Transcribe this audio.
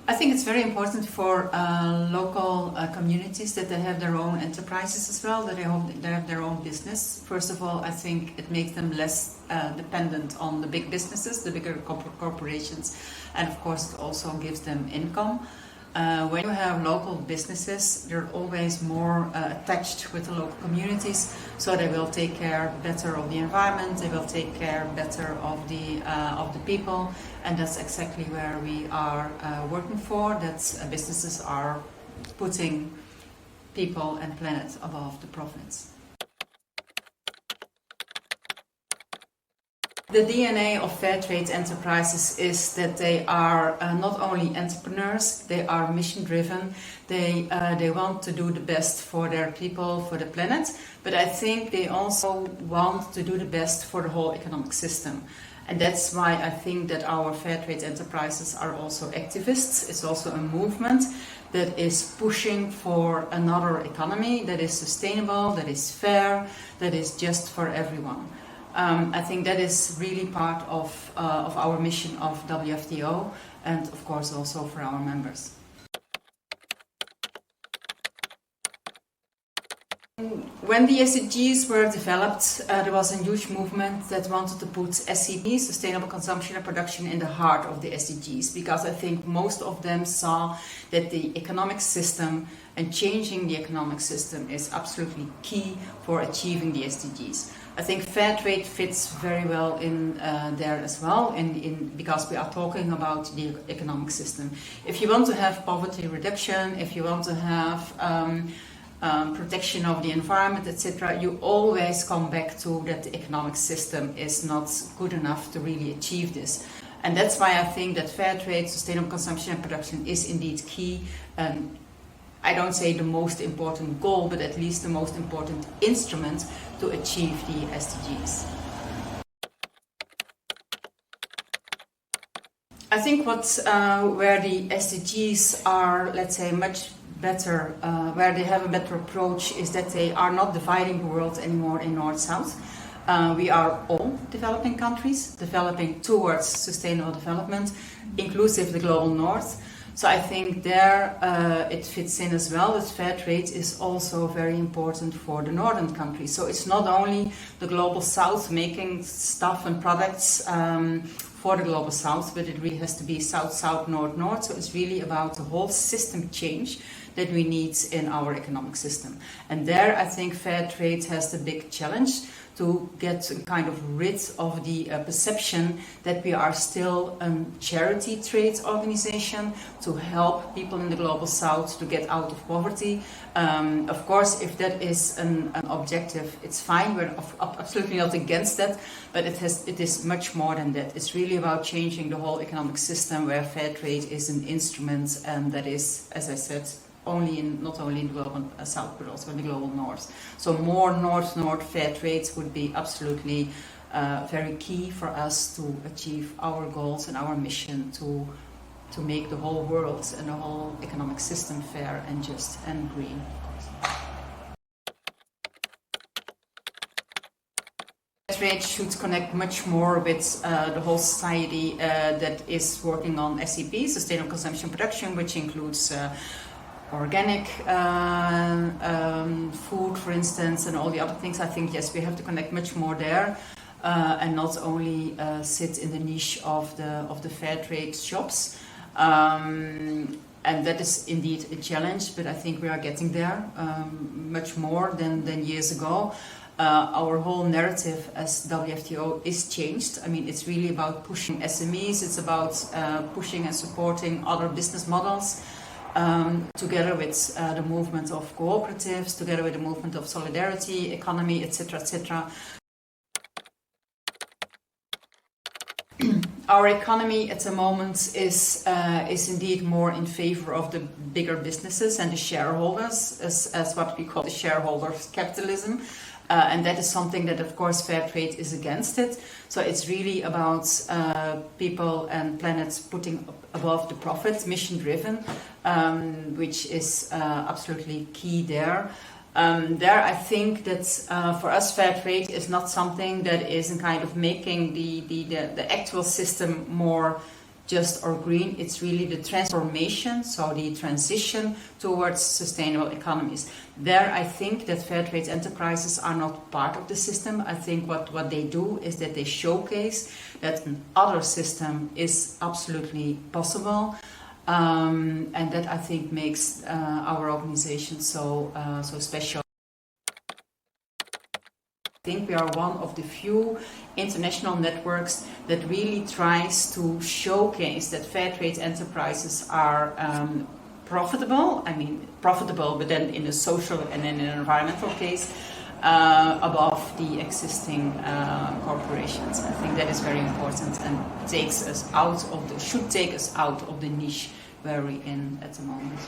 I think it's very important for local communities that they have their own enterprises as well, that they have their own business. First of all, I think it makes them less dependent on the big businesses, the bigger corporations, and of course it also gives them income. When you have local businesses, they're always more attached with the local communities, so they will take care better of the environment, they will take care better of the people, and that's exactly where we are working for, that businesses are putting people and planet above the profits. The DNA of fair trade enterprises is that they are not only entrepreneurs, they are mission driven, they want to do the best for their people, for the planet, but I think they also want to do the best for the whole economic system. And that's why I think that our fair trade enterprises are also activists. It's also a movement that is pushing for another economy that is sustainable, that is fair, that is just for everyone. I think that is really part of our mission of WFTO and of course also for our members. When the SDGs were developed, there was a huge movement that wanted to put SCP, Sustainable Consumption and Production, in the heart of the SDGs, because I think most of them saw that the economic system and changing the economic system is absolutely key for achieving the SDGs. I think fair trade fits very well in there as well, because we are talking about the economic system. If you want to have poverty reduction, if you want to have protection of the environment, etc., you always come back to that the economic system is not good enough to really achieve this. And that's why I think that fair trade, sustainable consumption and production is indeed key. I don't say the most important goal, but at least the most important instrument to achieve the SDGs. I think where the SDGs are, let's say, much better, where they have a better approach, is that they are not dividing the world anymore in North-South. We are all developing countries, developing towards sustainable development, inclusive the global North. So I think there it fits in as well, that fair trade is also very important for the northern countries. So it's not only the global South making stuff and products for the global South, but it really has to be South-South, North-North. So it's really about the whole system change that we need in our economic system. And there I think fair trade has the big challenge to get kind of rid of the perception that we are still a charity trade organization to help people in the global South to get out of poverty. Of course, if that is an objective, it's fine. We're absolutely not against that, but it is much more than that. It's really about changing the whole economic system where fair trade is an instrument, and that is, as I said, not only in the global South, but also in the global North. So more North-North fair trades would be absolutely very key for us to achieve our goals and our mission to make the whole world and the whole economic system fair and just and green, of course. Trade should connect much more with the whole society that is working on SCP, Sustainable Consumption Production, which includes organic food, for instance, and all the other things. I think, yes, we have to connect much more there and not only sit in the niche of the fair trade shops. And that is indeed a challenge, but I think we are getting there much more than years ago. Our whole narrative as WFTO is changed. I mean, it's really about pushing SMEs, it's about pushing and supporting other business models. Together with the movement of cooperatives, together with the movement of solidarity, economy, etc., etc. Our economy at the moment is indeed more in favor of the bigger businesses and the shareholders, as what we call the shareholders' capitalism. And that is something that, of course, fair trade is against it. So it's really about people and planets putting above the profit, mission-driven, which is absolutely key there. There I think that for us fair trade is not something that is in kind of making the actual system more just or green, it's really the transformation, so the transition towards sustainable economies. There I think that fair trade enterprises are not part of the system. I think what they do is that they showcase that another system is absolutely possible, and that I think makes our organization so special. I think we are one of the few international networks that really tries to showcase that fair trade enterprises are profitable. I mean, profitable, but then in a social and in an environmental case, above the existing corporations. I think that is very important and should take us out of the niche where we're in at the moment.